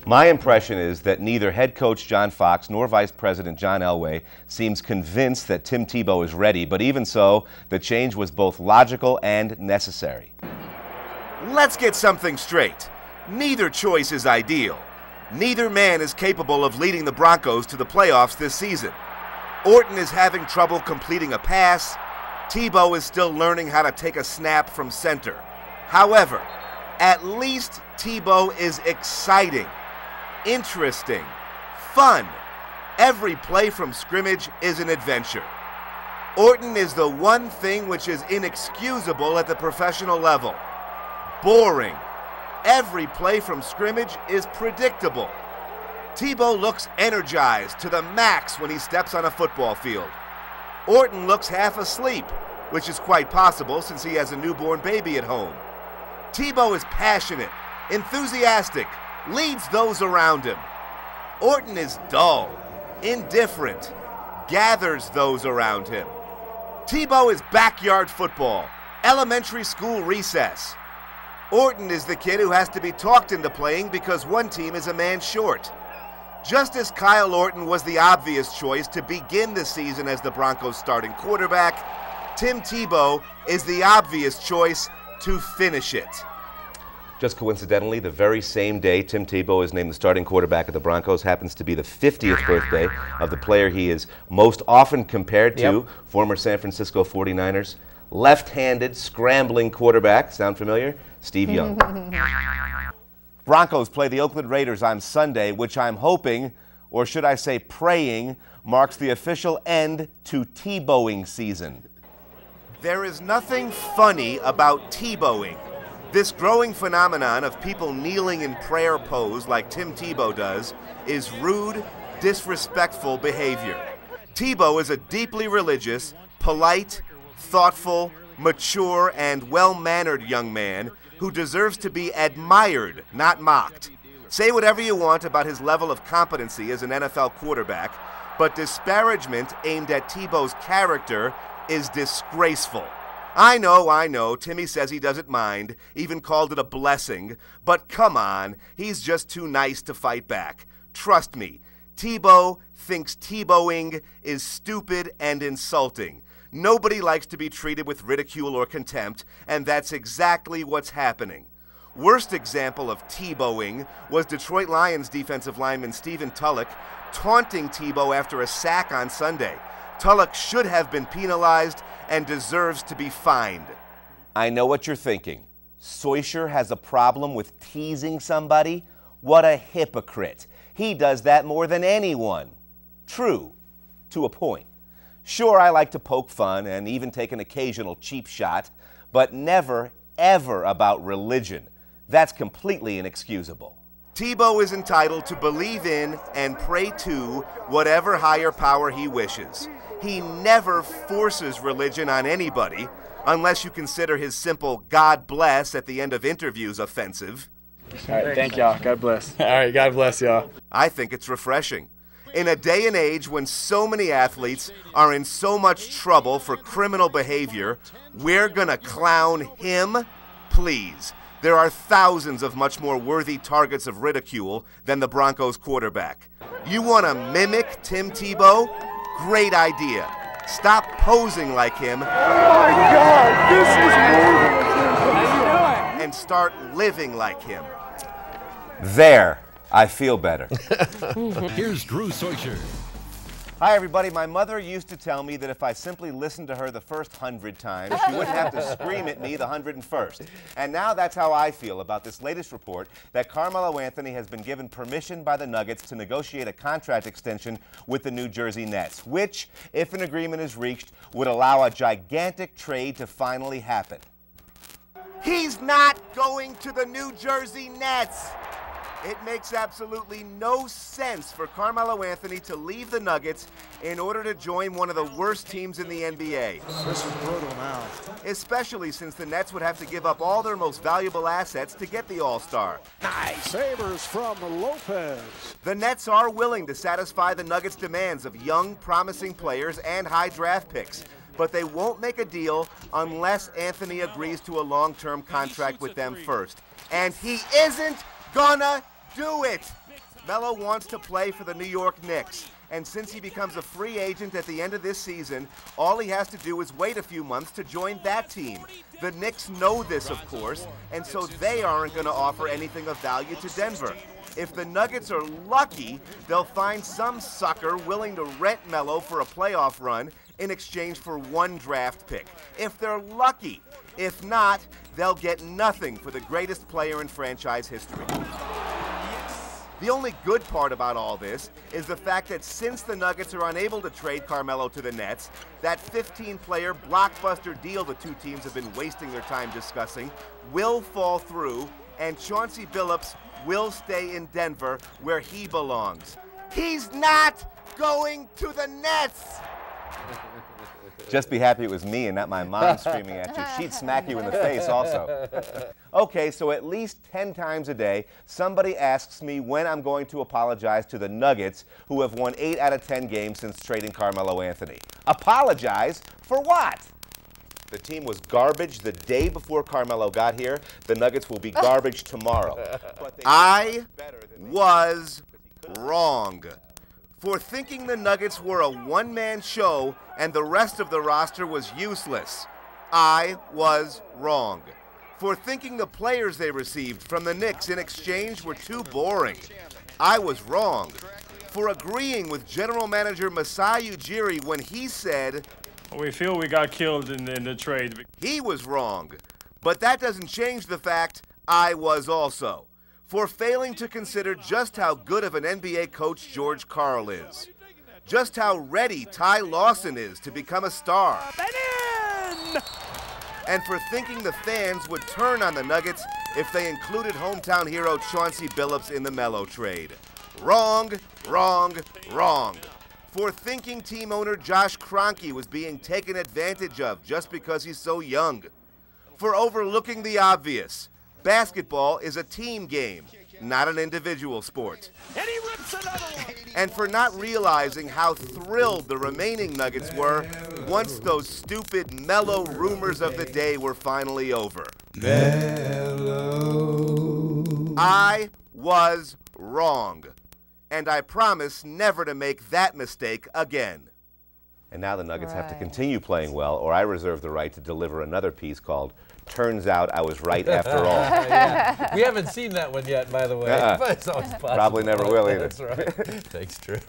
My impression is that neither head coach John Fox nor Vice President John Elway seems convinced that Tim Tebow is ready, but even so, the change was both logical and necessary. Let's get something straight. Neither choice is ideal. Neither man is capable of leading the Broncos to the playoffs this season. Orton is having trouble completing a pass. Tebow is still learning how to take a snap from center. However, at least Tebow is exciting, interesting, fun. Every play from scrimmage is an adventure. Orton is the one thing which is inexcusable at the professional level. Boring. Every play from scrimmage is predictable. Tebow looks energized to the max when he steps on a football field. Orton looks half asleep, which is quite possible since he has a newborn baby at home. Tebow is passionate, enthusiastic, leads those around him. Orton is dull, indifferent, gathers those around him. Tebow is backyard football, elementary school recess. Orton is the kid who has to be talked into playing because one team is a man short. Just as Kyle Orton was the obvious choice to begin the season as the Broncos' starting quarterback, Tim Tebow is the obvious choice to finish it. Just coincidentally, the very same day Tim Tebow is named the starting quarterback of the Broncos happens to be the 50th birthday of the player he is most often compared to, former San Francisco 49ers, left-handed, scrambling quarterback. Sound familiar? Steve Young. Broncos play the Oakland Raiders on Sunday, which I'm hoping, or should I say praying, marks the official end to Tebowing season. There is nothing funny about Tebowing. This growing phenomenon of people kneeling in prayer pose like Tim Tebow does is rude, disrespectful behavior. Tebow is a deeply religious, polite, thoughtful, mature, and well-mannered young man who deserves to be admired, not mocked. Say whatever you want about his level of competency as an NFL quarterback, but disparagement aimed at Tebow's character is disgraceful. I know, Timmy says he doesn't mind, even called it a blessing, but come on, he's just too nice to fight back. Trust me, Tebow thinks Tebowing is stupid and insulting. Nobody likes to be treated with ridicule or contempt, and that's exactly what's happening. Worst example of Tebowing was Detroit Lions defensive lineman Stephen Tulloch taunting Tebow after a sack on Sunday. Tulloch should have been penalized and deserves to be fined. I know what you're thinking. Soicher has a problem with teasing somebody? What a hypocrite. He does that more than anyone. True, to a point. Sure, I like to poke fun and even take an occasional cheap shot, but never, ever about religion. That's completely inexcusable. Tebow is entitled to believe in and pray to whatever higher power he wishes. He never forces religion on anybody, unless you consider his simple God bless at the end of interviews offensive. All right, thank y'all. God bless. All right, God bless y'all. I think it's refreshing. In a day and age when so many athletes are in so much trouble for criminal behavior, we're gonna clown him? Please. There are thousands of much more worthy targets of ridicule than the Broncos quarterback. You want to mimic Tim Tebow? Great idea. Stop posing like him. Oh my God, this is moving. And start living like him. There, I feel better. Here's Drew Soicher. Hi, everybody. My mother used to tell me that if I simply listened to her the first 100 times, she wouldn't have to scream at me the 101st. And now that's how I feel about this latest report that Carmelo Anthony has been given permission by the Nuggets to negotiate a contract extension with the New Jersey Nets, which, if an agreement is reached, would allow a gigantic trade to finally happen. He's not going to the New Jersey Nets. It makes absolutely no sense for Carmelo Anthony to leave the Nuggets in order to join one of the worst teams in the NBA. This is brutal now. Especially since the Nets would have to give up all their most valuable assets to get the All-Star. Nice. Savers from Lopez. The Nets are willing to satisfy the Nuggets' demands of young, promising players and high draft picks, but they won't make a deal unless Anthony agrees to a long-term contract with them first. And he isn't gonna do it! Melo wants to play for the New York Knicks, and since he becomes a free agent at the end of this season, all he has to do is wait a few months to join that team. The Knicks know this, of course, and so they aren't going to offer anything of value to Denver. If the Nuggets are lucky, they'll find some sucker willing to rent Melo for a playoff run in exchange for one draft pick. If they're lucky. If not, they'll get nothing for the greatest player in franchise history. The only good part about all this is the fact that since the Nuggets are unable to trade Carmelo to the Nets, that 15-player blockbuster deal the two teams have been wasting their time discussing will fall through, and Chauncey Billups will stay in Denver where he belongs. He's not going to the Nets! Just be happy it was me and not my mom screaming at you. She'd smack you in the face also. Okay, so at least 10 times a day, somebody asks me when I'm going to apologize to the Nuggets, who have won 8 out of 10 games since trading Carmelo Anthony. Apologize for what? The team was garbage the day before Carmelo got here. The Nuggets will be garbage tomorrow. I was wrong. For thinking the Nuggets were a one-man show and the rest of the roster was useless. I was wrong. For thinking the players they received from the Knicks in exchange were too boring. I was wrong. For agreeing with General Manager Masai Ujiri when he said, We feel we got killed in the trade. He was wrong. But that doesn't change the fact I was also. For failing to consider just how good of an NBA coach George Karl is. Just how ready Ty Lawson is to become a star. And for thinking the fans would turn on the Nuggets if they included hometown hero Chauncey Billups in the Melo trade. Wrong, wrong, wrong. For thinking team owner Josh Kroenke was being taken advantage of just because he's so young. For overlooking the obvious. Basketball is a team game, not an individual sport. And he rips another one. And for not realizing how thrilled the remaining Nuggets were once those stupid Melo rumors of the day were finally over. Melo. I was wrong. And I promise never to make that mistake again. And now the Nuggets have to continue playing well, or I reserve the right to deliver another piece called Turns Out I Was Right After All. Yeah. We haven't seen that one yet, by the way. But it's always possible. Probably never will either. That's right. Thanks, Drew.